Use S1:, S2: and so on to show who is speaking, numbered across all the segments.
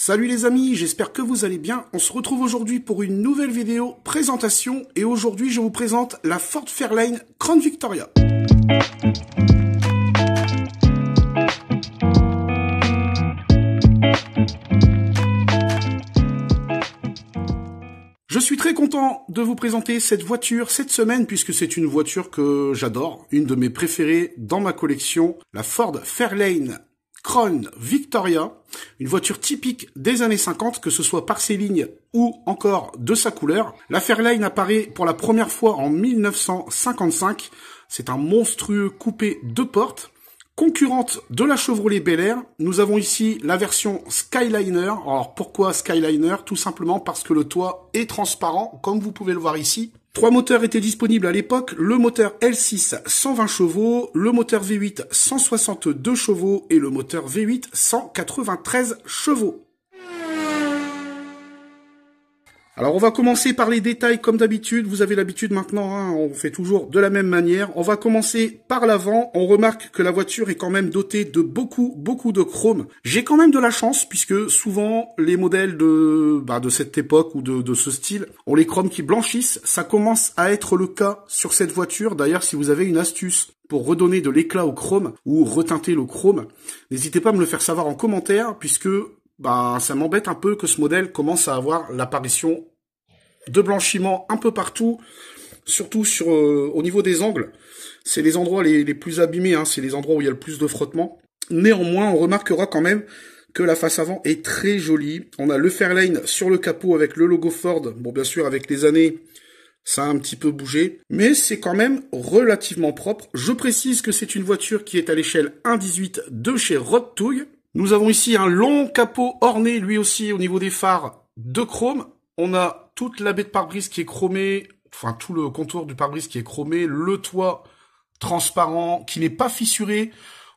S1: Salut les amis, j'espère que vous allez bien. On se retrouve aujourd'hui pour une nouvelle vidéo présentation et aujourd'hui je vous présente la Ford Fairlane Crown Victoria. Je suis très content de vous présenter cette voiture cette semaine puisque c'est une voiture que j'adore, une de mes préférées dans ma collection, la Ford Fairlane Crown Victoria, une voiture typique des années 50, que ce soit par ses lignes ou encore de sa couleur. La Fairlane apparaît pour la première fois en 1955. C'est un monstrueux coupé 2 portes. Concurrente de la Chevrolet Bel Air, nous avons ici la version Skyliner. Alors pourquoi Skyliner? Tout simplement parce que le toit est transparent, comme vous pouvez le voir ici. 3 moteurs étaient disponibles à l'époque, le moteur L6 120 chevaux, le moteur V8 162 chevaux et le moteur V8 193 chevaux. Alors on va commencer par les détails comme d'habitude, vous avez l'habitude maintenant, hein, on fait toujours de la même manière. On va commencer par l'avant, on remarque que la voiture est quand même dotée de beaucoup de chrome. J'ai quand même de la chance puisque souvent les modèles de cette époque ou de ce style ont les chromes qui blanchissent. Ça commence à être le cas sur cette voiture. D'ailleurs si vous avez une astuce pour redonner de l'éclat au chrome ou reteinter le chrome, n'hésitez pas à me le faire savoir en commentaire puisque ça m'embête un peu que ce modèle commence à avoir l'apparition de blanchiment un peu partout, surtout au niveau des angles. C'est les endroits les plus abîmés, hein, c'est les endroits où il y a le plus de frottement. Néanmoins, on remarquera quand même que la face avant est très jolie. On a le Fairlane sur le capot avec le logo Ford. Bon, bien sûr, avec les années, ça a un petit peu bougé, mais c'est quand même relativement propre. Je précise que c'est une voiture qui est à l'échelle 1.18 de chez Rod Tug. Nous avons ici un long capot orné, lui aussi, au niveau des phares de chrome. On a toute la baie de pare-brise qui est chromée, enfin tout le contour du pare-brise qui est chromé, le toit transparent qui n'est pas fissuré.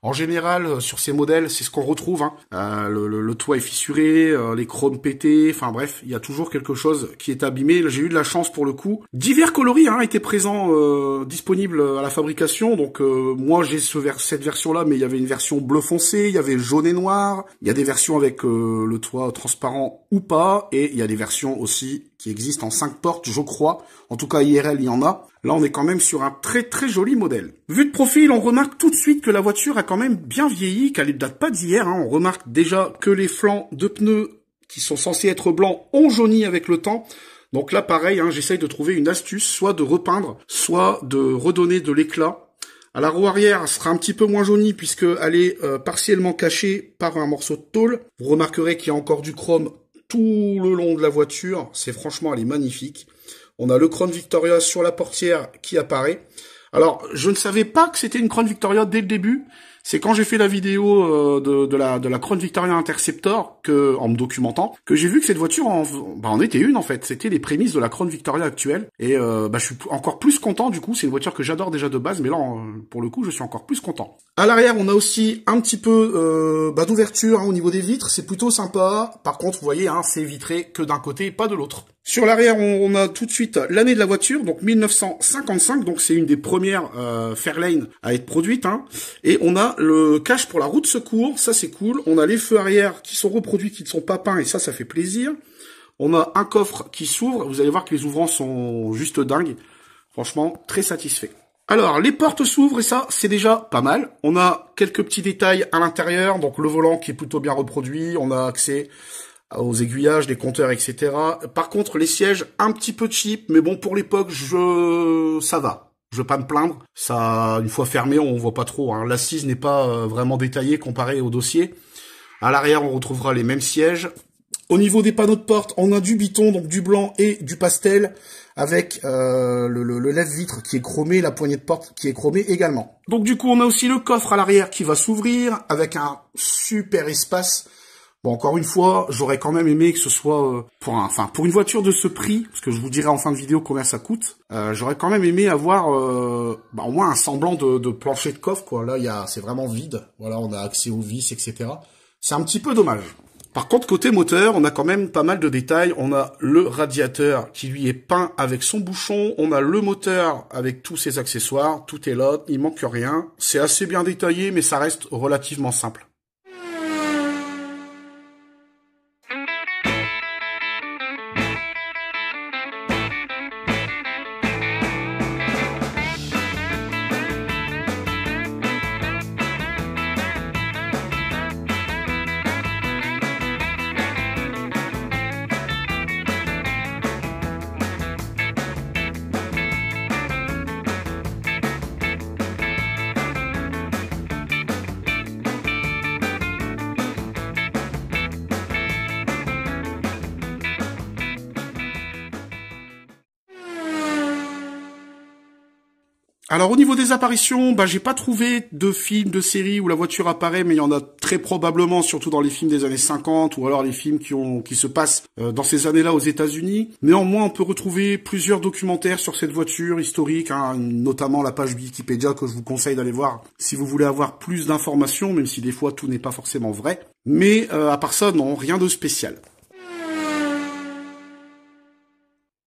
S1: En général, sur ces modèles, c'est ce qu'on retrouve. Hein. Le toit est fissuré, les chromes pétés, enfin bref, il y a toujours quelque chose qui est abîmé. J'ai eu de la chance pour le coup. Divers coloris étaient présents, disponibles à la fabrication. Donc moi j'ai cette version-là, mais il y avait une version bleu foncé, il y avait jaune et noir. Il y a des versions avec le toit transparent ou pas, et il y a des versions aussi qui existent en 5 portes, je crois. En tout cas, IRL, il y en a. Là, on est quand même sur un très joli modèle. Vu de profil, on remarque tout de suite que la voiture a quand même bien vieilli, qu'elle ne date pas d'hier. Hein. On remarque déjà que les flancs de pneus, qui sont censés être blancs, ont jauni avec le temps. Donc là, pareil, hein, j'essaye de trouver une astuce, soit de repeindre, soit de redonner de l'éclat. À la roue arrière, elle sera un petit peu moins jaunie puisqu'elle est partiellement cachée par un morceau de tôle. Vous remarquerez qu'il y a encore du chrome tout le long de la voiture. Franchement, elle est magnifique. On a le Crown Victoria sur la portière qui apparaît. Alors, je ne savais pas que c'était une Crown Victoria dès le début. C'est quand j'ai fait la vidéo de la Crown Victoria Interceptor, en me documentant, que j'ai vu que cette voiture en était une en fait. C'était les prémices de la Crown Victoria actuelle. Et je suis encore plus content du coup. C'est une voiture que j'adore déjà de base, mais là, pour le coup, je suis encore plus content. À l'arrière, on a aussi un petit peu d'ouverture au niveau des vitres. C'est plutôt sympa. Par contre, vous voyez, c'est vitré que d'un côté et pas de l'autre. Sur l'arrière, on a tout de suite l'année de la voiture, donc 1955, donc c'est une des premières Fairlane à être produite. Hein. Et on a le cache pour la roue de secours, ça c'est cool. On a les feux arrière qui sont reproduits, qui ne sont pas peints, et ça fait plaisir. On a un coffre qui s'ouvre, vous allez voir que les ouvrants sont juste dingues. Franchement, très satisfait. Alors, les portes s'ouvrent et ça, c'est déjà pas mal. On a quelques petits détails à l'intérieur, donc le volant qui est plutôt bien reproduit, on a accès aux aiguillages, des compteurs, etc. Par contre, les sièges, un petit peu cheap, mais bon, pour l'époque, ça va. Je veux pas me plaindre. Ça, une fois fermé, on voit pas trop. Hein. L'assise n'est pas vraiment détaillée comparée au dossier. À l'arrière, on retrouvera les mêmes sièges. Au niveau des panneaux de porte, on a du biton, donc du blanc et du pastel, avec le lève-vitre qui est chromé, la poignée de porte qui est chromée également. Donc du coup, on a aussi le coffre à l'arrière qui va s'ouvrir, avec un super espace. Bon, encore une fois, j'aurais quand même aimé que ce soit pour une voiture de ce prix, parce que je vous dirai en fin de vidéo combien ça coûte. J'aurais quand même aimé avoir au moins un semblant de plancher de coffre, quoi. Là, c'est vraiment vide. Voilà, on a accès aux vis, etc. C'est un petit peu dommage. Par contre, côté moteur, on a quand même pas mal de détails. On a le radiateur qui lui est peint avec son bouchon. On a le moteur avec tous ses accessoires. Tout est là, il manque rien. C'est assez bien détaillé, mais ça reste relativement simple. Alors au niveau des apparitions, j'ai pas trouvé de film, de série où la voiture apparaît, mais il y en a très probablement, surtout dans les films des années 50 ou alors les films qui se passent dans ces années-là aux États-Unis. Néanmoins, on peut retrouver plusieurs documentaires sur cette voiture historique, hein, notamment la page Wikipédia que je vous conseille d'aller voir si vous voulez avoir plus d'informations, même si des fois tout n'est pas forcément vrai. Mais à part ça, non, rien de spécial.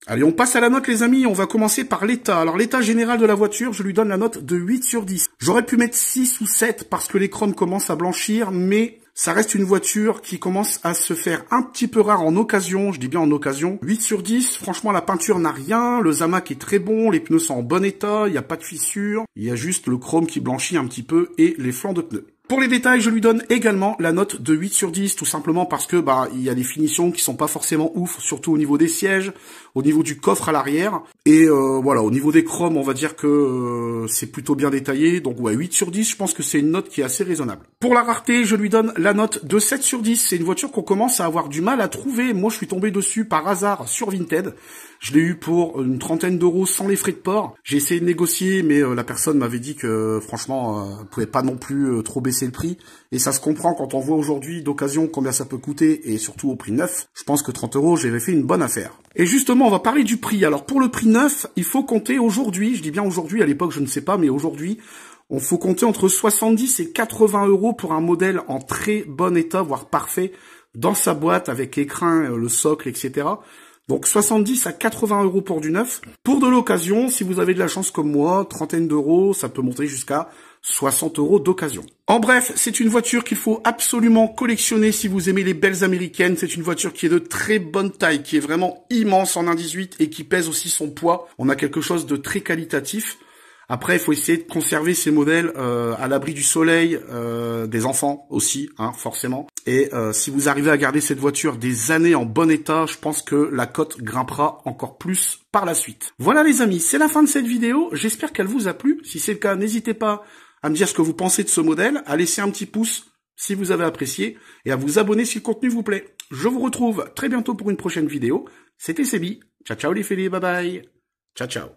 S1: Allez, on passe à la note, les amis. On va commencer par l'état. Alors, l'état général de la voiture, je lui donne la note de 8 sur 10. J'aurais pu mettre 6 ou 7 parce que les chromes commencent à blanchir, mais ça reste une voiture qui commence à se faire un petit peu rare en occasion. Je dis bien en occasion. 8 sur 10. Franchement, la peinture n'a rien. Le Zamac est très bon. Les pneus sont en bon état. Il n'y a pas de fissures. Il y a juste le chrome qui blanchit un petit peu et les flancs de pneus. Pour les détails, je lui donne également la note de 8 sur 10, tout simplement parce que il y a des finitions qui sont pas forcément ouf, surtout au niveau des sièges, au niveau du coffre à l'arrière, et voilà, au niveau des chromes, on va dire que c'est plutôt bien détaillé, donc ouais, 8 sur 10, je pense que c'est une note qui est assez raisonnable. Pour la rareté, je lui donne la note de 7 sur 10, c'est une voiture qu'on commence à avoir du mal à trouver, moi je suis tombé dessus par hasard sur Vinted. Je l'ai eu pour une trentaine d'euros sans les frais de port. J'ai essayé de négocier, mais la personne m'avait dit que franchement, elle pouvait pas non plus trop baisser le prix. Et ça se comprend quand on voit aujourd'hui d'occasion combien ça peut coûter, et surtout au prix neuf. Je pense que 30 euros, j'avais fait une bonne affaire. Et justement, on va parler du prix. Alors pour le prix neuf, il faut compter aujourd'hui, je dis bien aujourd'hui, à l'époque je ne sais pas, mais aujourd'hui, on faut compter entre 70 et 80 euros pour un modèle en très bon état, voire parfait, dans sa boîte avec écrin, le socle, etc. Donc 70 à 80 euros pour du neuf. Pour de l'occasion, si vous avez de la chance comme moi, trentaine d'euros, ça peut monter jusqu'à 60 euros d'occasion. En bref, c'est une voiture qu'il faut absolument collectionner si vous aimez les belles américaines. C'est une voiture qui est de très bonne taille, qui est vraiment immense en 1.18 et qui pèse aussi son poids. On a quelque chose de très qualitatif. Après, il faut essayer de conserver ces modèles à l'abri du soleil, des enfants aussi, hein, forcément. Et si vous arrivez à garder cette voiture des années en bon état, je pense que la cote grimpera encore plus par la suite. Voilà les amis, c'est la fin de cette vidéo. J'espère qu'elle vous a plu. Si c'est le cas, n'hésitez pas à me dire ce que vous pensez de ce modèle, à laisser un petit pouce si vous avez apprécié, et à vous abonner si le contenu vous plaît. Je vous retrouve très bientôt pour une prochaine vidéo. C'était Sebi. Ciao ciao les filles, bye bye. Ciao ciao.